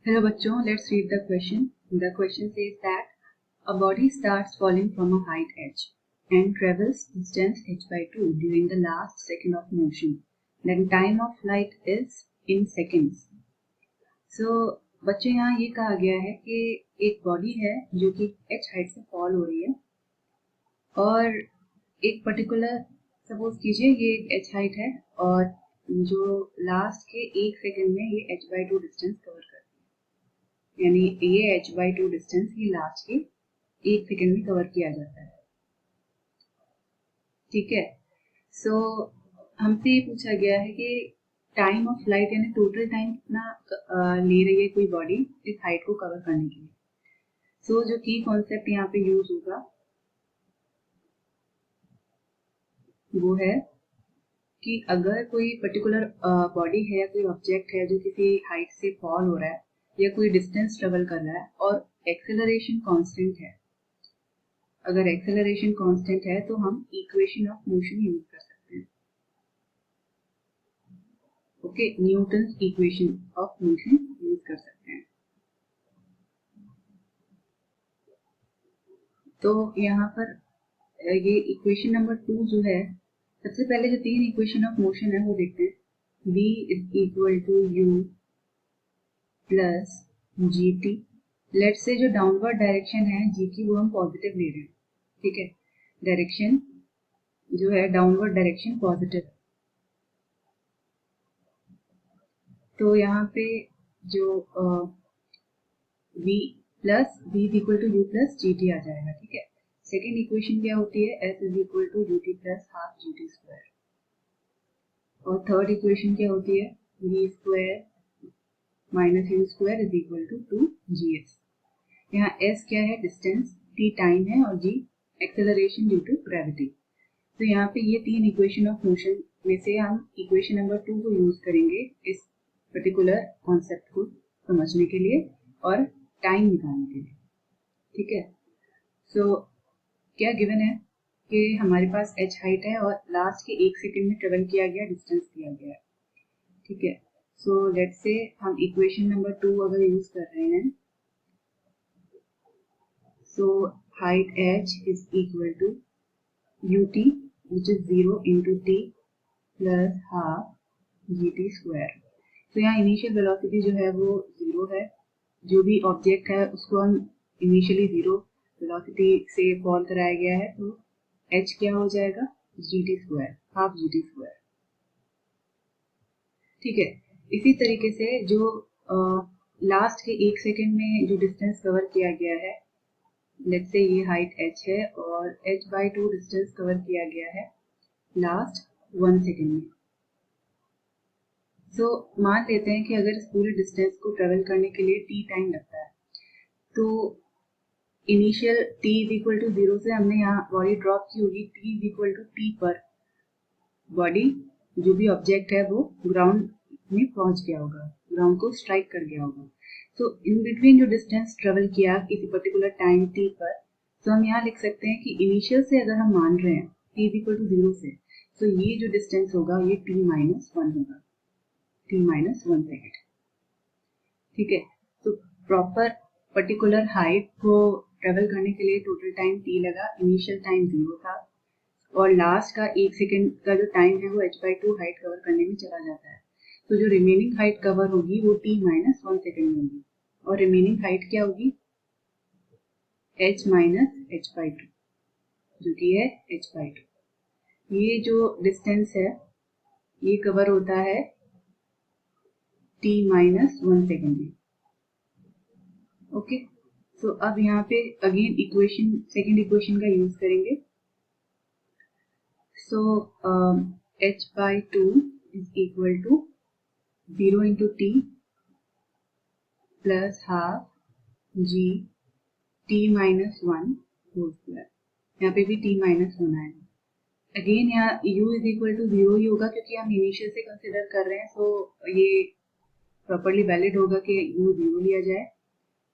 Hello बच्चों, let's read the question. The question says that a body starts falling from a height h and travels distance h by 2 during the last second of motion. Then time of flight is in seconds. So बच्चों यहाँ ये कहा गया है कि एक body है जो कि h हाइट से फॉल हो रही है और एक पर्टिकुलर सपोज कीजिए ये एक h हाइट है और जो लास्ट के 1 सेकंड में ये h by 2 डिस्टेंस कवर करती है, यानी ये h by 2 डिस्टेंस ये लास्ट के 1 सेकंड में कवर किया जाता है। ठीक है, सो हमसे ये पूछा गया है कि टाइम ऑफ फ्लाइट यानी टोटल टाइम कितना ले रही है कोई बॉडी इस हाइट को कवर करने के लिए। सो जो की कॉन्सेप्ट यहाँ पे यूज होगा वो है कि अगर कोई पर्टिकुलर बॉडी है या कोई ऑब्जेक्ट है जो किसी हाइट से फॉल हो रहा है या कोई डिस्टेंस ट्रेवल कर रहा है और एक्सेलरेशन कांस्टेंट है, अगर एक्सेलरेशन कांस्टेंट है तो हम इक्वेशन ऑफ मोशन यूज कर सकते हैं। Okay, Newton's equation of motion use कर सकते हैं। तो यहाँ पर ये इक्वेशन नंबर 2 जो है, सबसे पहले जो 3 इक्वेशन ऑफ मोशन है वो देखते हैं। v is equal to u plus g t. Let's say जो डाउनवर्ड डायरेक्शन है जी की वो हम पॉजिटिव ले रहे हैं। ठीक है, डायरेक्शन जो है डाउनवर्ड डायरेक्शन पॉजिटिव। तो यहाँ पे जो v plus v is equal to u plus g t आ जाएगा। ठीक है, सेकेंड इक्वेशन क्या होती है, s is equal to u t plus half g t square. और थर्ड इक्वेशन क्या होती है, v square minus u square is equal to 2gx। यहाँ s क्या है, डिस्टेंस, t टाइम है और g acceleration due to gravity. तो यहाँ पे ये 3 इक्वेशन ऑफ मोशन में से हम इक्वेशन नंबर 2 को यूज करेंगे इस पर्टिकुलर कॉन्सेप्ट को समझने के लिए और टाइम निकालने के लिए। ठीक है, सो क्या गिवन है कि हमारे पास h हाइट है और लास्ट के 1 सेकंड में ट्रेवल किया गया डिस्टेंस दिया गया है। ठीक है, सो लेट्स से हम इक्वेशन नंबर 2 अगर यूज कर रहे हैं, so height h is equal to ut which is 0 into t plus half gt square। तो यहाँ इनिशियल वेलोसिटी जो है वो 0 है, जो भी ऑब्जेक्ट है उसको हम इनिशियली 0 वेलोसिटी से फॉल कराया गया है, तो h क्या हो जाएगा, gt square, half gt square. ठीक है, इसी तरीके से जो लास्ट के 1 सेकंड में जो डिस्टेंस कवर किया गया है, लेट्स से ये हाइट h है और h by 2 डिस्टेंस कवर किया गया है लास्ट 1 सेकंड में। सो मान लेते हैं कि अगर इस पूरे डिस्टेंस को ट्रेवल करने के लिए t टाइम लगता है, तो initial t is equal to 0 से हमने यहाँ बॉडी ड्रॉप की होगी, t is equal to t पर बॉडी जो भी ऑब्जेक्ट है वो ग्राउंड में पहुंच गया होगा, ग्राउंड को स्ट्राइक कर गया होगा। तो इन बिटवीन जो डिस्टेंस ट्रेवल किया किसी पर्टिकुलर टाइम t पर, तो हम यहाँ लिख सकते हैं कि इनिशियल से अगर हम मान रहे हैं t इज इक्वल टू 0 से, तो ये जो डिस्टेंस होगा ये t माइनस 1 होगा, t माइनस 1 सेकेंड। ठीक है, तो प्रॉपर पर्टिकुलर हाइट को ट्रेवल करने के लिए टोटल टाइम t लगा, इनिशियल टाइम 0 था और लास्ट का 1 सेकेंड का जो टाइम है वो h by 2 हाइट कवर करने में चला जाता है। तो जो रिमेनिंग हाइट कवर होगी वो t माइनस 1 सेकेंड में होगी और रिमेनिंग हाइट क्या होगी, h माइनस h by 2 जो कि है h by 2। ये जो डिस्टेंस है ये कवर होता है t माइनस 1 सेकेंड में। ओके, सो अब यहाँ पे अगेन इक्वेशन, सेकेंड इक्वेशन का यूज करेंगे। So h by 2 is equal to 0 into t plus half g t minus 1 whole square। यहाँ पे भी t minus 1 आएगा। अगेन यहाँ u is equal to 0 ही होगा क्योंकि हम इनिशियल से कंसिडर कर रहे हैं, तो ये प्रॉपरली वैलिड होगा कि u 0 लिया जाए।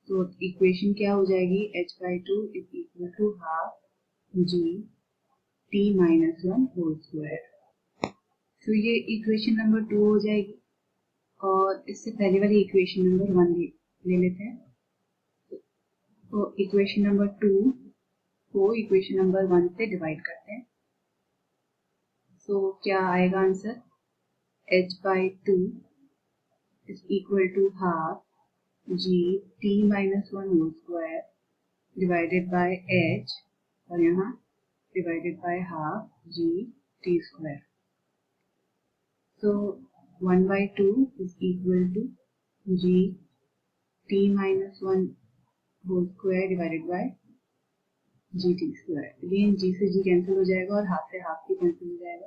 तो इक्वेशन क्या हो जाएगी, h by 2 is equal to half g t minus 1 whole square। तो ये इक्वेशन नंबर 2 हो जाएगी और इससे पहले वाली इक्वेशन नंबर 1 ले लेते हैं। तो इक्वेशन नंबर 2 को इक्वेशन नंबर 1 से डिवाइड करते हैं। सो क्या आएगा answer? h/2 is equal to half g t minus 1 whole square divided by h, और यहाँ divided by half g t square. So 1/2 is equal to g t minus 1 whole square divided by g t square. Again g से g cancel हो जाएगा और half से half भी cancel हो जाएगा।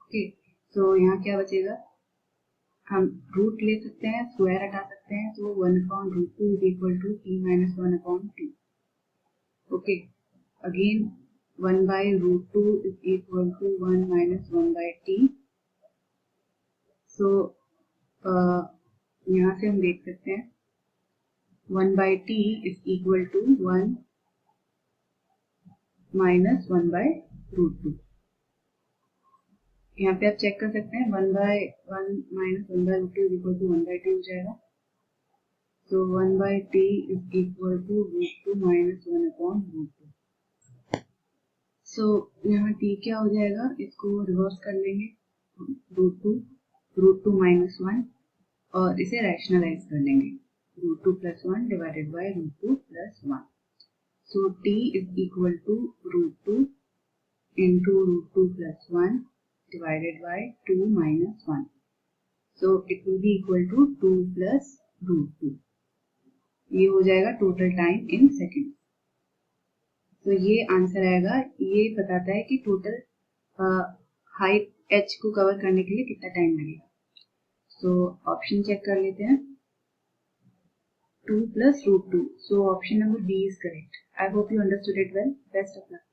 ओके, तो यहाँ क्या बचेगा? हम रूट ले सकते हैं, स्क्वायर हटा सकते हैं, तो 1/√2 is equal to t minus 1/2। Okay, again 1/√2 is equal to 1 minus 1/t। So यहाँ से हम देख सकते हैं 1/t is equal to 1 minus 1/√2। यहाँ पे आप चेक कर सकते हैं 1/1 minus 1/√2 is equal to 1/t हो जाएगा। तो 1/t is equal to √2 minus 1/√2। So यहाँ t क्या हो जाएगा? इसको रिवर्स कर लेंगे, √2 माइनस 1, और इसे रैशनलाइज कर लेंगे, √2 plus 1 divided by √2 plus 1। So t is equal to √2 into √2 plus 1 divided by 2 minus 1. So it will be equal to 2 plus √2. ये हो जाएगा टोटल टाइम इन सेकेंड। तो ये आंसर आएगा। ये बताता है कि टोटल हाइट h को कवर करने के लिए कितना टाइम लगेगा। सो ऑप्शन चेक कर लेते हैं। 2 plus √2. So option number B is correct. I hope you understood it well. Best of luck.